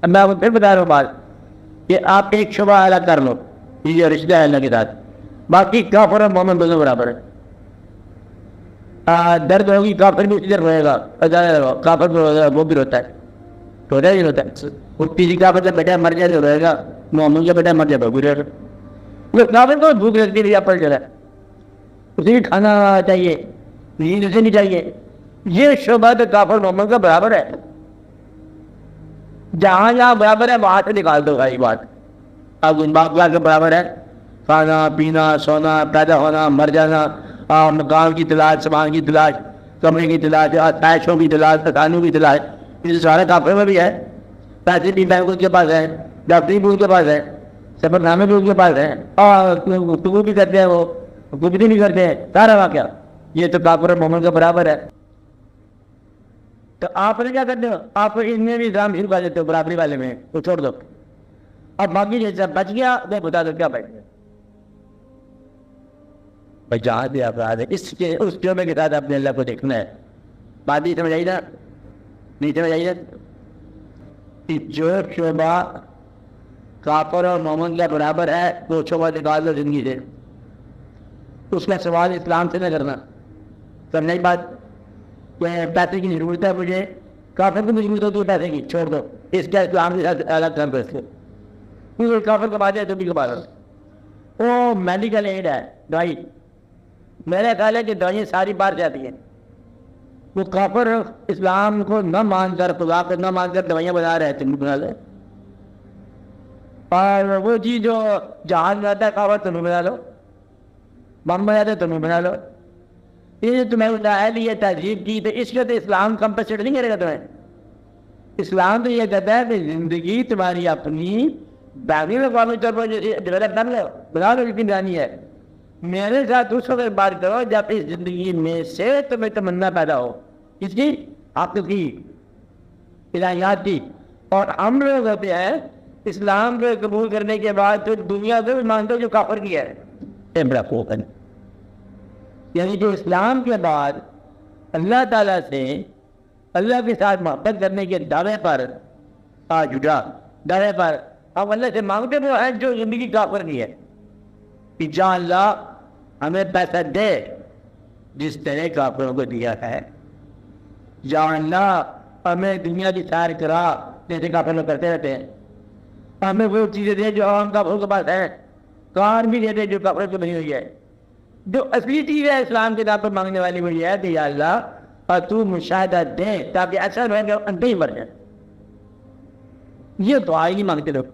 اب میں آپ کو پھر بتا رہا ہوں بات کہ آپ ایک شعبہ الگ کر لو، یہ جو رشتہ ہے اللہ کے ساتھ، باقی کافر اور مومن دونوں برابر ہے. درد ہوگی کافر بھی اسی طرح روئے گا، کافر بھی روئے گا، وہ بھی روتا ہے، روتا ہی روتا ہے. کسی کافر کا بیٹا مر جائے تو روئے گا، مومن کا بیٹا مر جائے تو روئے گا. کافر کو بھوک لگتی ہے پڑ چلا ہے، اسے بھی کھانا چاہیے، نیند اسے نہیں چاہیے. یہ شعبہ تو کافر مومن کا برابر ہے. جہاں جہاں برابر ہے وہاں سے نکال دو گائی بات. اب ان باپ کے برابر ہے، کھانا پینا سونا پیدا ہونا مر جانا، مکان کی تلاش، سامان کی تلاش، کمرے کی تلاش، عائشوں کی تلاش، تکانوں کی تلاش، یہ سارے کافر میں بھی ہے. پیسے بھی بینک اس کے پاس ہے، ڈاکٹری بھی اس کے پاس ہے، سفر نامے بھی اس کے پاس ہیں، اور گفتگو بھی کرتے ہیں، وہ کچھ بھی نہیں کرتے ہیں. سارا واقعہ یہ تو کافر اور مومن کا برابر ہے. تو آپ نے کیا کرتے ہو؟ آپ ان میں بھی نظام شروع کر دیتے ہو برابری والے میں، وہ چھوڑ دو. اب باقی جیسا بچ گیا میں بتا دو کیا بچ گیا. بھائی جہاں بھی افراد ہے اس شعبے کے ساتھ اپنے اللہ کو دیکھنا ہے. بات نہیں سمجھ آئی نا؟ نہیں سمجھ آئی نا؟ جو شعبہ کافر اور مومن کا برابر ہے وہ شعبہ نکال دو زندگی سے. اس کا سوال اسلام سے نہ کرنا. کرنا ہی بات پیسے کی ضرورت ہے مجھے، کافر کو ضرورت ہو تو پیسے کی چھوڑ دو، اس کا اسلام سے الگ کام کرتے. کافر کما جائے تو بھی کما لو. وہ میڈیکل ایڈ ہے، دوائی. میرا خیال ہے کہ دوائیاں ساری باہر جاتی ہیں. وہ کافر اسلام کو نہ مان کر، خدا کو نہ مان کر دوائیاں بنا رہے تھے، بنا لے. اور وہ چیز جو جہاز میں آتا ہے کافر تمہیں بنا لو، بم بنا دے تمہیں بنا لو. یہ تمہیں اہل یہ تہذیب کی تو اس کے تو اسلام کمپنسیٹ نہیں کرے گا تمہیں. اسلام تو یہ کہتا ہے کہ زندگی تمہاری اپنی بین الاقوامی طور پر ڈیولپ کر لو، بنا لو جتنی بنانی ہے. میرے ساتھ اس وقت بات کرو جب اس زندگی میں سے تمہیں تمنا پیدا ہو، اس کی عقل کی، الہیات کی. اور ہم لوگ ہوتے ہیں اسلام کو قبول کرنے کے بعد تو دنیا کو بھی مانتے ہو جو کافر کی ہے. یعنی جو اسلام کے بعد اللہ تعالیٰ سے، اللہ کے ساتھ محبت کرنے کے دعوے پر جھوٹا دعوے پر ہم اللہ سے مانگتے وہ ہے جو زندگی کافر کی ہے کہ جا اللہ ہمیں پیسہ دے جس طرح کافروں کو دیا ہے، یا اللہ ہمیں دنیا کی سیر کرا جیسے کافر لوگ کرتے رہتے ہیں، ہمیں وہ چیزیں دے جو عام کافروں کے پاس ہیں، کار بھی دے دے جو کافروں کو نہیں ہوئی ہے. جو اصلی چیز ہے اسلام کے نام پر مانگنے والی وہ یہ ہے کہ یا اللہ اور تو مشاہدہ دے تاکہ ایسا رہے کہ انڈے ہی مر جائے. یہ دعا ہی نہیں مانگتے لوگ.